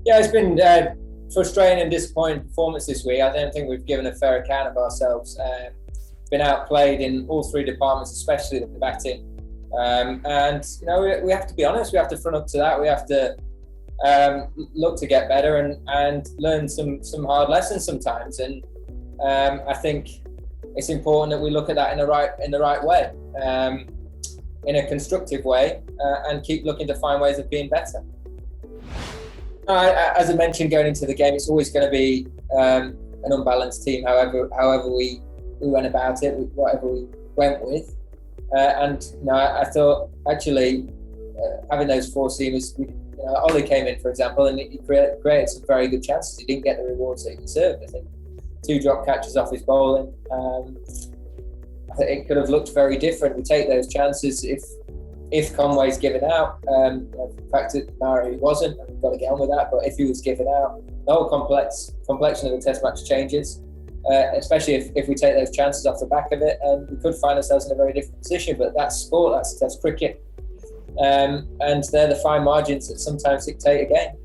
Yeah, it's been frustrating and disappointing performance this week. I don't think we've given a fair account of ourselves. Been outplayed in all three departments, especially the batting. And we have to be honest. We have to front up to that. We have to look to get better and learn some hard lessons sometimes. And I think it's important that we look at that in the right way, in a constructive way, and keep looking to find ways of being better. As I mentioned, going into the game, it's always going to be an unbalanced team. However we went about it, whatever we went with, I thought actually having those four seamers, Ollie came in, for example, and he created some very good chances. He didn't get the rewards that he deserved. I think 2 drop catches off his bowling. I think it could have looked very different. We take those chances if Conway's given out. The fact that Murray wasn't, we've got to get on with that. But if he was given out, the whole complexion of the Test match changes, especially if we take those chances off the back of it, and we could find ourselves in a very different position. But that's sport, that's Test cricket, and they're the fine margins that sometimes dictate a game.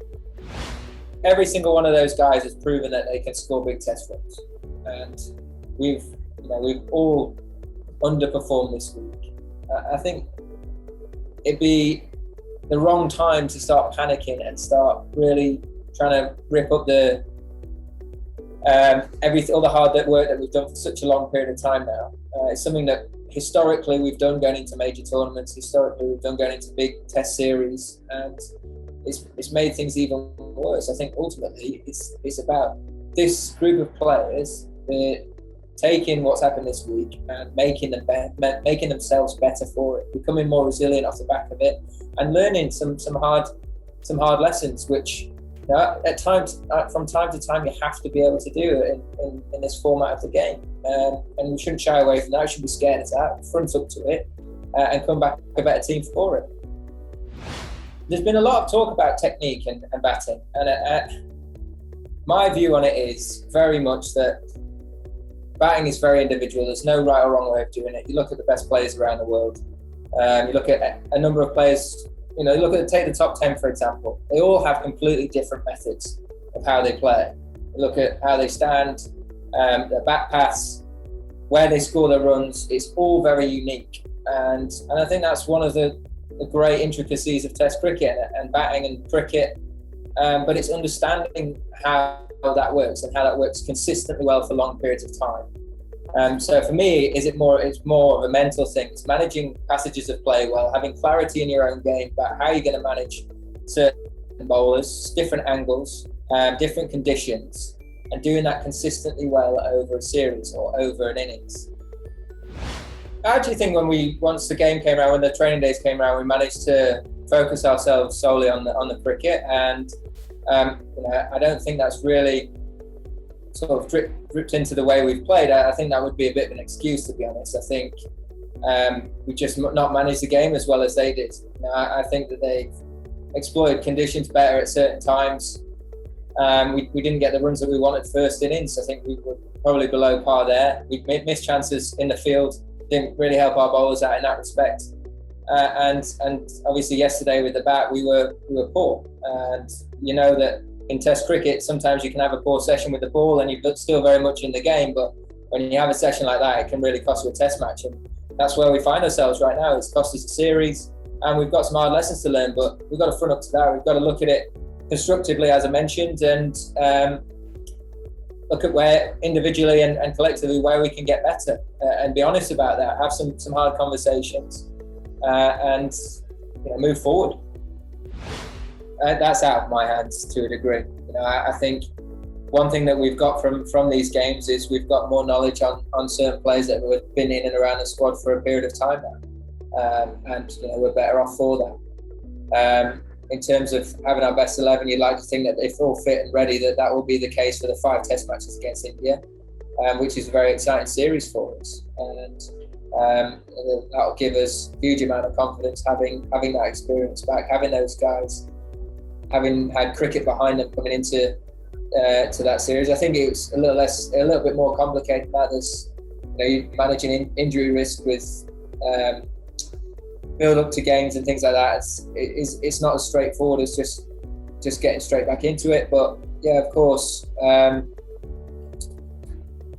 Every single one of those guys has proven that they can score big Test runs, and we've all underperformed this week. I think it'd be the wrong time to start panicking and start really trying to rip up all the hard work that we've done for such a long period of time now. It's something that historically we've done going into major tournaments. Historically we've done going into big Test series, and it's made things even worse. I think ultimately it's about this group of players taking what's happened this week and making themselves better for it, becoming more resilient off the back of it, and learning some hard lessons, which at times, from time to time, you have to be able to do in this format of the game, and we shouldn't shy away from that. We shouldn't be scared of that. Front up to it, and come back a better team for it. There's been a lot of talk about technique and batting, and my view on it is very much that batting is very individual. There's no right or wrong way of doing it. You look at the best players around the world. You look at a number of players. Take the top 10, for example. They all have completely different methods of how they play. You look at how they stand, their back paths, where they score their runs. It's all very unique. And I think that's one of the great intricacies of Test cricket and batting and cricket. But it's understanding how that works and how that works consistently well for long periods of time. So for me, it's more of a mental thing. It's managing passages of play well, having clarity in your own game about how you're going to manage certain bowlers, different angles, different conditions, and doing that consistently well over a series or over an innings. How do you think once the game came around, when the training days came around, we managed to focus ourselves solely on the cricket? And I don't think that's really sort of dripped into the way we've played. I think that would be a bit of an excuse, to be honest. I think we just not managed the game as well as they did. I think that they exploited conditions better at certain times. We didn't get the runs that we wanted first innings. I think we were probably below par there. We missed chances in the field, didn't really help our bowlers out in that respect. And obviously yesterday with the bat, we were poor. And you know that in Test cricket, sometimes you can have a poor session with the ball and you're still very much in the game. But when you have a session like that, it can really cost you a Test match. And that's where we find ourselves right now. It's cost us a series, and we've got some hard lessons to learn. But we've got to front up to that. We've got to look at it constructively, as I mentioned, and look at where individually and collectively where we can get better, and be honest about that. Have some hard conversations, and move forward. That's out of my hands to a degree. I think one thing that we've got from these games is we've got more knowledge on certain players that have been in and around the squad for a period of time now, and we're better off for that. In terms of having our best 11, you'd like to think that if all fit and ready, that will be the case for the 5 Test matches against India, which is a very exciting series for us, and that will give us a huge amount of confidence having that experience back, having those guys, having had cricket behind them coming into to that series. I think it was a little bit more complicated. There's managing injury risk with build up to games and things like that. It's not as straightforward as just just getting straight back into it. But yeah, of course,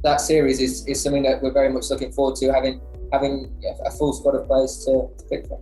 that series is something that we're very much looking forward to, having a full squad of players to pick from.